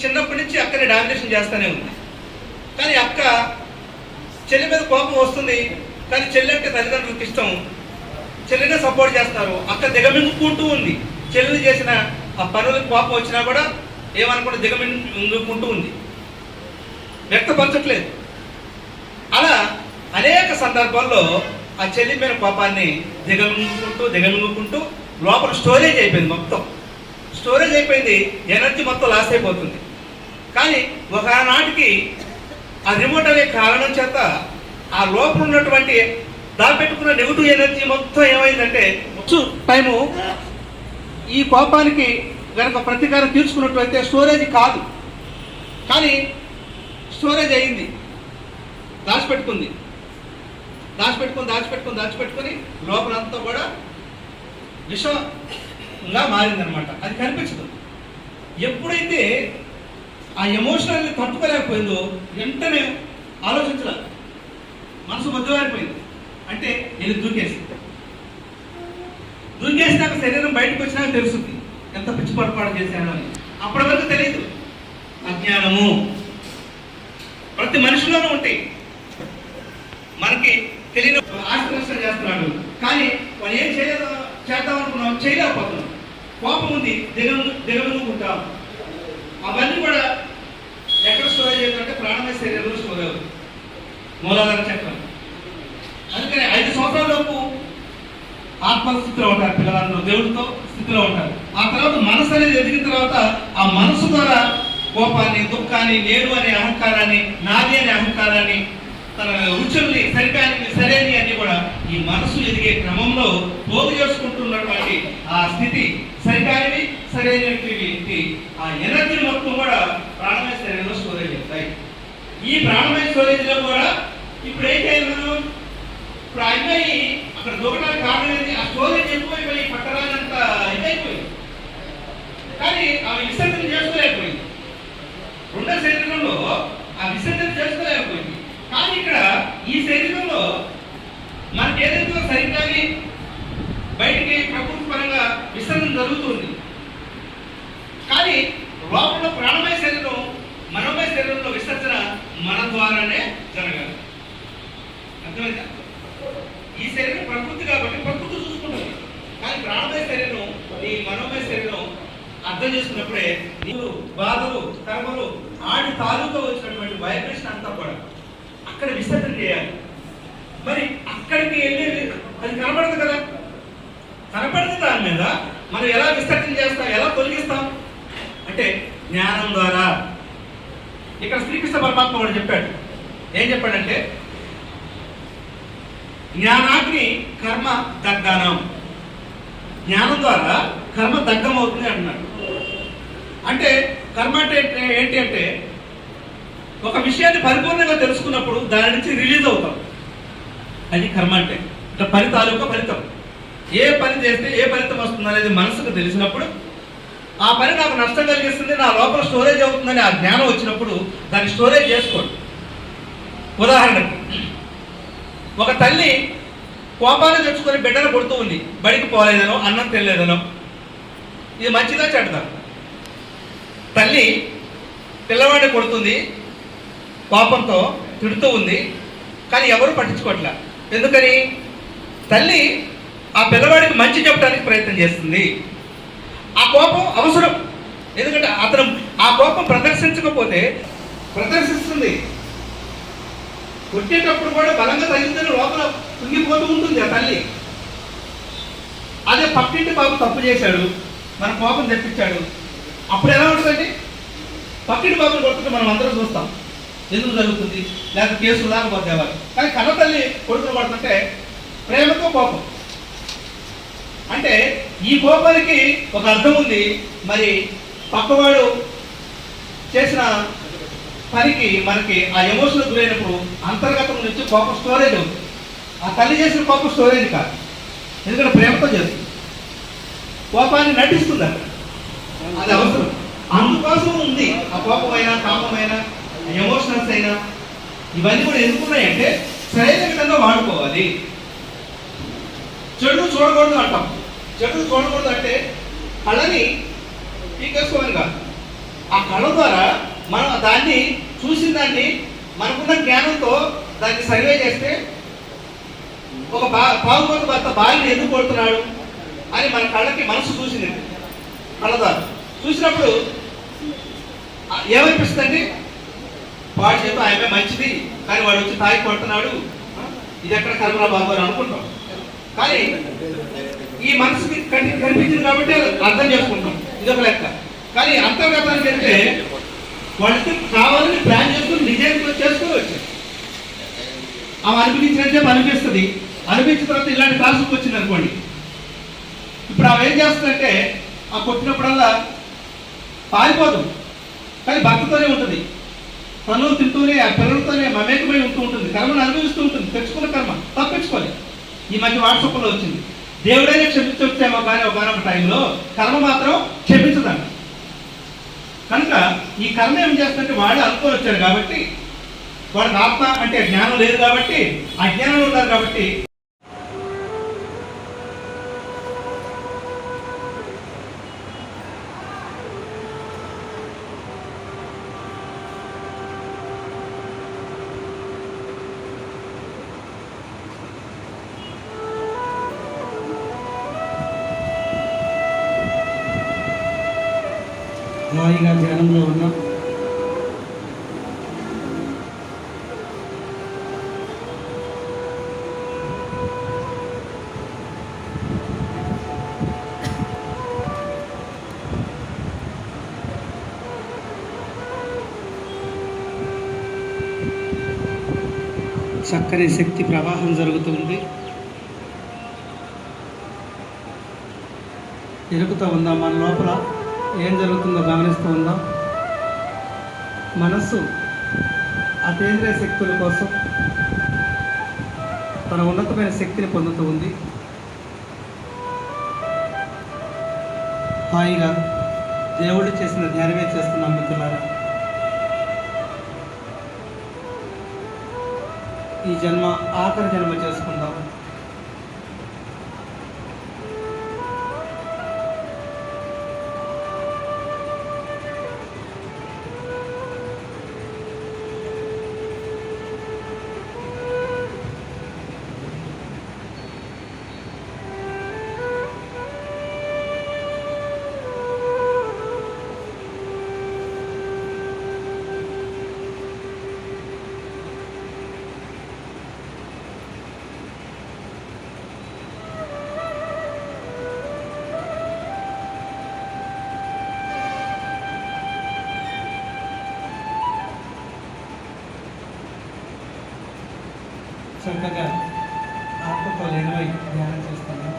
చిన్నప్పటి నుంచి అక్కని డామినేషన్ చేస్తూనే ఉంది. కానీ అక్క చెల్లి మీద కోపం వస్తుంది, కానీ చెల్లి అంటే తల్లిదండ్రులకు ఇష్టం, చెల్లినే సపోర్ట్ చేస్తున్నారు. అక్క దిగమింగుకుంటూ ఉంది. చెల్లి చేసిన ఆ పనులకు కోపం వచ్చినా కూడా ఏమనుకుంటే దిగమింగుకుంటూ ఉంది, వ్యక్తపరచట్లేదు. అలా అనేక సందర్భాల్లో ఆ చెల్లి మీద కోపాన్ని దిగమింగుకుంటూ లోపల స్టోరేజ్ అయిపోయింది. మొత్తం స్టోరేజ్ అయిపోయింది, ఎనర్జీ మొత్తం లాస్ అయిపోతుంది. కానీ ఒకనాటికి ఆ రిమోట్ అనే కారణం చేత ఆ లోపల ఉన్నటువంటి దాపెట్టుకున్న నెగిటివ్ ఎనర్జీ మొత్తం ఏమైందంటే టైము ఈ కోపానికి కనుక ప్రతీకారం తీర్చుకున్నట్లయితే స్టోరేజ్ కాదు, కానీ స్టోరేజ్ అయింది, దాచిపెట్టుకుని లోపలంతా కూడా విషంగా మారిందనమాట. అది కనిపించదు. ఎప్పుడైతే ఆ ఎమోషనల్ని తట్టుకోలేకపోయిందో వెంటనే ఆలోచించలే, మనసు బద్దవారిపోయింది. అంటే నేను దూకేసినాక శరీరం బయటకు వచ్చినాక తెలుస్తుంది ఎంత పిచ్చి పొరపాటు చేశాను అని. అప్పటి వరకు తెలియదు. అజ్ఞానము ప్రతి మనిషిలోనూ ఉంటాయి. మనకి తెలియని ఆశ్రమం చేస్తున్నాడు, కానీ వాడు ఏం చేద్దాం అనుకున్నాం, చేయలేకపోతున్నాం. కోపం ఉంది, దిగలుగుంటాం. అవన్నీ కూడా ఎక్కడ స్టోరేజ్ అవుతుందంటే ప్రాణమయ శరీరంలో స్టోర్ అవుతుంది, మూలాధార చక్రం. అందుకని 5 సంవత్సరాలలోపు ఆత్మ స్థితిలో ఉంటారు పిల్లలందరూ, దేవుడితో స్థితిలో ఉంటారు. ఆ తర్వాత మనసు అనేది ఎదిగిన తర్వాత ఆ మనసు ద్వారా కోపాన్ని, దుఃఖాన్ని, నేను అనే అహంకారాన్ని, నాది అనే అహంకారాన్ని, తన రుచుల్ని, సరైన అన్ని కూడా ఈ మనసు ఎదిగే క్రమంలో పోగు చేసుకుంటున్నటువంటి ఆ స్థితి సరికానివి, సరైనటువంటి ఆ ఎనర్జీ మొత్తం కూడా ప్రాణమయ శరీరంలో స్టోరేజ్ అవుతాయి. ఈ ప్రాణమయ స్టోరేజ్ లో కూడా ఇప్పుడు ఏం చేయాలి మనం? ఇప్పుడు ఆ అమ్మాయి అక్కడ దూకడానికి కారణం ఏంటి? ఆ స్టోరేజ్ ఎక్కువైపోయి పట్టరానంత ఇదైపోయింది, కానీ ఆమె విసర్జన చేసుకోలేకపోయింది. రెండో శరీరంలో ఆ విసర్జన చేసుకోలేకపోయింది. కానీ ఇక్కడ ఈ శరీరంలో మనకి ఏదైతే సరిగ్గాని బయటికి ప్రకృతి పరంగా విసర్జన జరుగుతుంది, కానీ లోపల ప్రాణమయ శరీరం, మనోమయ శరీరంలో విసర్జన మన ద్వారానే జరగాలి. అర్థమైందా? ఈ శరీరం ప్రకృతి కాబట్టి ప్రకృతి చూసుకుంటుంది, కానీ ప్రాణమయ శరీరం, ఈ మనోమయ శరీరం అర్థం చేసుకున్నప్పుడే నీరు, బాధలు, కర్మలు, ఆడి తాలూకా వచ్చినటువంటి వైబ్రేషన్ అంతా కూడా అక్కడ విసర్జన చేయాలి. మరి అక్కడికి వెళ్ళేది అది కనపడదు కదా, కనపడదు. దాని మీద మనం ఎలా విసర్జన చేస్తాం, ఎలా తొలగిస్తాం అంటే జ్ఞానం ద్వారా. ఇక్కడ శ్రీకృష్ణ పరమాత్మ కూడా చెప్పాడు. ఏం చెప్పాడంటే జ్ఞానాగ్ని కర్మ దగ్ధనం, జ్ఞానం ద్వారా కర్మ దగ్ధం అవుతుంది అంటున్నాడు. అంటే కర్మ అంటే ఏంటి అంటే ఒక విషయాన్ని పరిపూర్ణంగా తెలుసుకున్నప్పుడు దాని నుంచి రిలీజ్ అవుతాం, అది కర్మ అంటే. ఇట్లా ఫలితం, ఏ పని చేస్తే ఏ ఫలితం వస్తుంది అనేది మనసుకు తెలిసినప్పుడు, ఆ పని నాకు నష్టం కలిగిస్తుంది, నా లోపల స్టోరేజ్ అవుతుందని ఆ జ్ఞానం వచ్చినప్పుడు దాన్ని స్టోరేజ్ చేసుకోండి. ఉదాహరణకి ఒక తల్లి కోపాన్ని తెచ్చుకొని బిడ్డను కొడుతూ ఉంది, బడికి పోలేదనో, అన్నం తినలేదనో. ఇది మంచిదా చెడ్డదా? తల్లి పిల్లవాడిని కొడుతుంది, కోపంతో తిడుతూ ఉంది, కానీ ఎవరు పట్టించుకోవట్లే. ఎందుకని? తల్లి ఆ పిల్లవాడికి మంచి చెప్పడానికి ప్రయత్నం చేస్తుంది. ఆ కోపం అవసరం, ఎందుకంటే అతను ఆ కోపం ప్రదర్శించకపోతే ప్రదర్శిస్తుంది. కొట్టేటప్పుడు కూడా బలంగా తగిలిందని లోపల కుంగిపోతూ ఉంటుంది ఆ తల్లి. అదే పక్కింటి బాబు తప్పు చేశాడు, మన కోపం తెప్పించాడు, అప్పుడు ఎలా ఉంటుందండి? పక్కింటి బాబుని కొడుతుంటే మనం అందరం చూస్తాం, ఎందుకు జరుగుతుంది, లేకపోతే కేసులు దాకా పోతేవారు. కానీ కన్న తల్లి కొడుకును పడుతుంటే ప్రేమతో కోపం. అంటే ఈ కోపానికి ఒక అర్థం ఉంది. మరి పక్కవాడు చేసిన పనికి మనకి ఆ ఎమోషనల్ గురైనప్పుడు అంతర్గతం నుంచి కోపం స్టోరేజ్ అవుతుంది. ఆ తల్లి చేసిన కోపం స్టోరేజ్ కాదు, ఎందుకంటే ప్రేమతో చేస్తుంది. కోపాన్ని నటిస్తుంది అక్కడ, అది అవసరం. అందుకోసం ఉంది ఆ కోపమైనా, కామమైనా, ఎమోషనల్స్ అయినా ఇవన్నీ కూడా ఎందుకున్నాయంటే సరైన విధంగా వాడుకోవాలి. చెడు చూడకూడదు అంటాం. చెడు చూడకూడదు అంటే కళ్ళని పీకేసుకోవాలి కాదు, ఆ కళ్ళ ద్వారా మనం దాన్ని చూసిన దాన్ని మనకున్న జ్ఞానంతో దాన్ని సర్వే చేస్తే ఒక పావుకోత భర్త భార్యను ఎందుకు కొడుతున్నాడు అని మన కళ్ళకి మనసు చూసింది. కళ్ళ ద్వారా చూసినప్పుడు ఏమనిపిస్తుందండి? వాడి చేత ఆయన మంచిది, కానీ వాడు వచ్చి తాగి కొడుతున్నాడు, ఇది ఎక్కడ కర్మరా బాబు అని అనుకుంటాం. కానీ ఈ మనసుకి కనిపించింది కాబట్టి అర్థం చేసుకుంటాం, ఇదొక లెక్క. కానీ అంతర్గతానికి వెళ్తే వాళ్ళకి కావాలని ప్లాన్ చేసుకుని నిజానికి చేసుకుని వచ్చారు. ఆమె అనిపించినట్టే అనిపిస్తుంది. అనిపించిన తర్వాత ఇలాంటి క్లాసులకు వచ్చింది అనుకోండి, ఇప్పుడు ఆమె ఏం చేస్తుందంటే ఆ కొట్టినప్పుడల్లా పారిపోదు, కానీ భర్తతోనే ఉంటుంది, తను తింటూనే ఆ పిల్లలతోనే మమేకమై ఉంటూ ఉంటుంది, కర్మను అనుభవిస్తూ ఉంటుంది. తెచ్చుకున్న కర్మ తప్పించుకోలేదు. ఈ మధ్య వాట్సాప్లో వచ్చింది, దేవుడైనా క్షమించొచ్చామో కానీ ఒకనొక టైంలో కర్మ మాత్రం క్షమించదంట. కనుక ఈ కర్మ ఏం చేస్తుందంటే వాడు అనుకొని వచ్చాడు కాబట్టి, వాడికి ఆత్మ అంటే జ్ఞానం లేదు కాబట్టి, అజ్ఞానం ఉన్నారు కాబట్టి హాయిగా ధ్యానంలో ఉన్నాం. చక్కని శక్తి ప్రవాహం జరుగుతుంది. ఎరుగుతూ ఉందాం, మన లోపల ఏం జరుగుతుందో గమనిస్తూ ఉందాం. మనస్సు అతీంద్రియ శక్తుల కోసం తన ఉన్నతమైన శక్తిని పొందుతూ ఉంది. హాయిగా దేవుడు చేసిన ధ్యానమే చేస్తున్నాం మిత్రులారా. ఈ జన్మ ఆఖరి జన్మ చేసుకుందాం. చక్కగా ఆత్మతో లేనివై ధ్యానం చేస్తాను.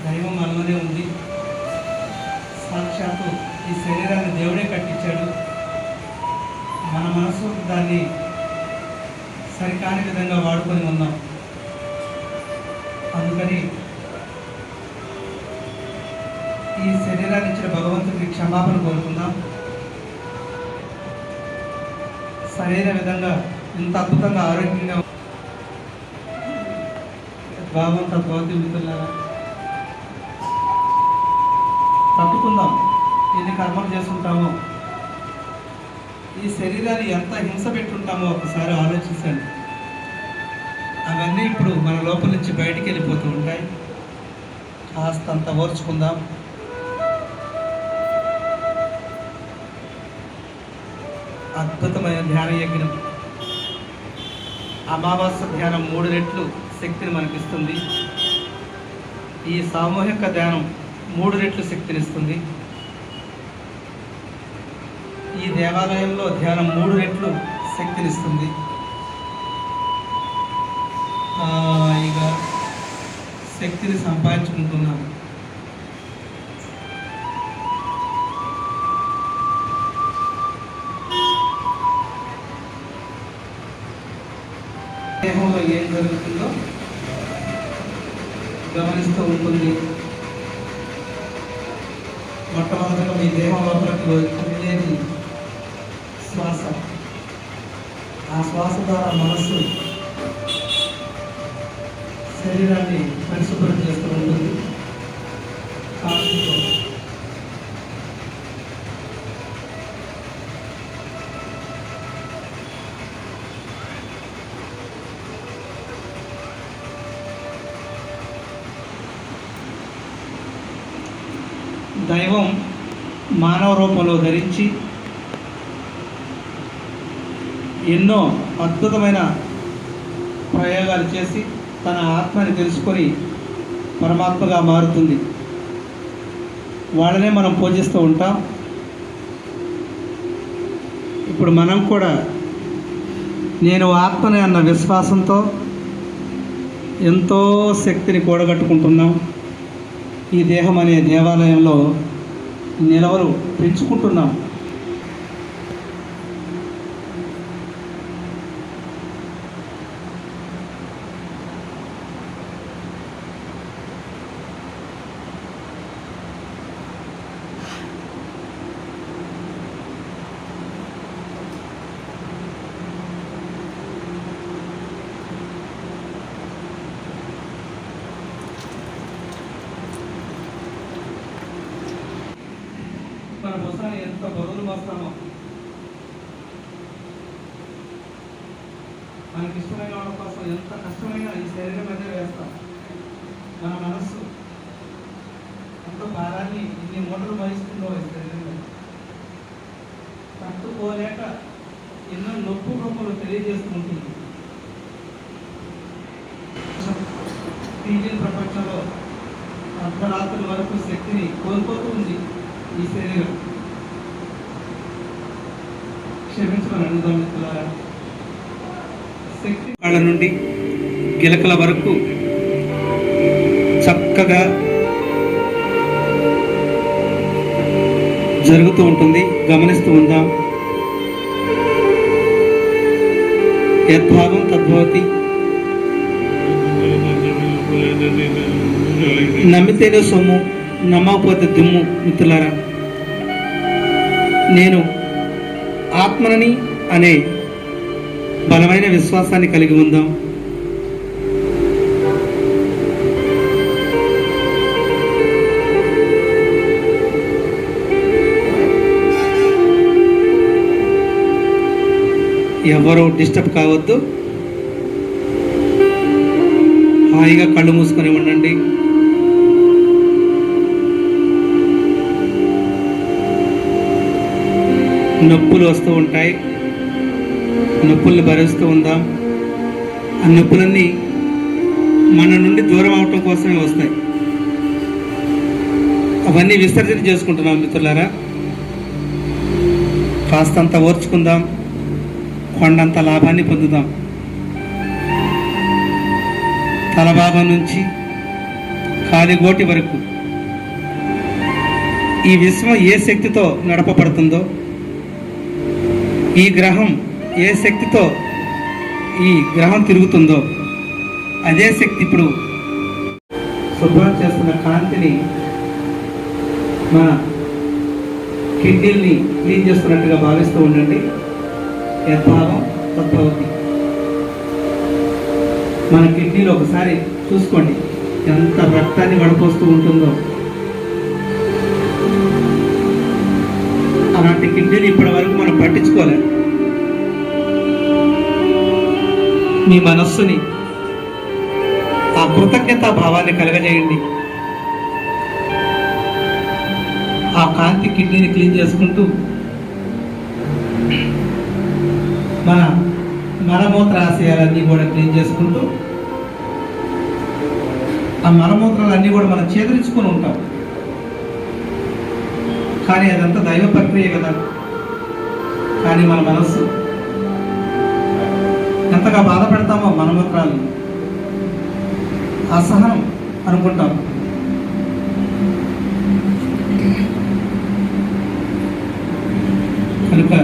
దైవం మనలోనే ఉంది. సాక్షాత్తు ఈ శరీరాన్ని దేవుడే కట్టించాడు. మన మనసు దాన్ని సరికాని విధంగా వాడుకొని ఉన్నాం. అందుకని ఈ శరీరాన్ని ఇచ్చిన భగవంతుడికి క్షమాపణ కోరుకుందాం. సరైన విధంగా ఇంత అద్భుతంగా ఆరోగ్యంగా భావం తత్వతి మిత్రులారా, తట్టుకుందాం. ఎన్ని కర్మలు చేసుకుంటామో, ఈ శరీరాన్ని ఎంత హింస పెట్టుంటామో ఒకసారి ఆలోచించండి. అవన్నీ ఇప్పుడు మన లోపల నుంచి బయటికి వెళ్ళిపోతూ ఉంటాయి. కాస్తంత ఓర్చుకుందాం. అద్భుతమైన ధ్యాన యజ్ఞం. అమావాస్య ధ్యానం 3 రెట్లు శక్తిని మనకిస్తుంది. ఈ సామూహిక ధ్యానం 3 రెట్లు శక్తినిస్తుంది. ఈ దేవాలయంలో ధ్యానం 3 రెట్లు శక్తినిస్తుంది. ఇక శక్తిని సంపాదించుకుంటున్నాం. దేహంలో ఏం జరుగుతుందో గమనిస్తూ ఉంటుంది. మొట్టమొదటిగా మీ దేహం లోపలికి వెళ్ళేది శ్వాస. ఆ శ్వాస ద్వారా మనస్సు శరీరాన్ని పరిశుభ్రం చేస్తూ ఉంటుంది. కాంతితో దైవం మానవ రూపంలో ధరించి ఎన్నో అద్భుతమైన ప్రయోగాలు చేసి తన ఆత్మని తెలుసుకొని పరమాత్మగా మారుతుంది. వాళ్ళనే మనం పూజిస్తూ ఉంటాం. ఇప్పుడు మనం కూడా నేను ఆత్మనే అన్న విశ్వాసంతో ఎంతో శక్తిని కూడగట్టుకుంటున్నాం. ఈ దేహం అనే దేవాలయంలో నిలవలు పెంచుకుంటున్నాం. మన బొసాన్ని ఎంత బరువులు మోస్తామో మనకి ఇష్టమైన వాళ్ళ కోసం ఎంత కష్టమైనా ఈ శరీరం మధ్య వేస్తాం. మన మనస్సు ఎంత భారాన్ని ఇన్ని మూటలు వహిస్తుందో ఈ శరీరం తట్టుకోలేక ఎన్నో నొప్పు రూపంలో తెలియజేస్తుంటుంది. డిజిటల్ ప్రపంచంలో అర్ధరాత్రుల వరకు శక్తిని కోల్పోతూ ఉంది ఈ శరీరం. క్షమించమని అడుగుదాం మిత్రులారా. శక్తి కాళ్ళ నుండి గిలకల వరకు చక్కగా జరుగుతూ ఉంటుంది. గమనిస్తూ ఉందాం. యద్భావం తద్భవతి. నమ్మితేనే సొమ్ము, నమ్మకపోతే దుమ్ము. మిత్రులారా, నేను ఆత్మని అనే బలమైన విశ్వాసాన్ని కలిగి ఉందాం. ఎవరో డిస్టర్బ్ కావద్దు. హాయిగా కళ్ళు మూసుకొని ఉండండి. నొప్పులు వస్తూ ఉంటాయి. నొప్పుల్ని భరిస్తూ ఉందాం. ఆ నొప్పులన్నీ మన నుండి దూరం అవటం కోసమే వస్తాయి. అవన్నీ విసర్జన చేసుకుంటున్నాం మిత్రులారా. కాస్తంత ఓర్చుకుందాం. కొండంత లాభాన్ని పొందుదాం. తలభాగం నుంచి కాలిగోటి వరకు ఈ విశ్వం ఏ శక్తితో నడపబడుతుందో, ఈ గ్రహం ఏ శక్తితో ఈ గ్రహం తిరుగుతుందో అదే శక్తి ఇప్పుడు శుభ్రం చేస్తున్న కాంతిని మన కిడ్నీల్ని క్లీన్ చేస్తున్నట్టుగా భావిస్తూ ఉండండి. యద్భావం తద్భవతి. మన కిడ్నీలో ఒకసారి చూసుకోండి ఎంత రక్తాన్ని వడపోస్తూ ఉంటుందో. అలాంటి కిడ్నీలు ఇప్పటి వరకు మనం పట్టించుకోలేం. మీ మనస్సుని ఆ కృతజ్ఞతా భావాన్ని కలగజేయండి. ఆ కాంతి కిడ్నీని క్లీన్ చేసుకుంటూ మన మలమూత్ర ఆశయాలన్నీ కూడా క్లీన్ చేసుకుంటూ ఆ మలమూత్రాలన్నీ కూడా మనం చేదరించుకొని ఉంటాం. కానీ అదంతా దైవ ప్రక్రియ కదా. కానీ మన మనస్సు ఎంతగా బాధపడతామో మలమూత్రాలు అసహనం అనుకుంటాం. కనుక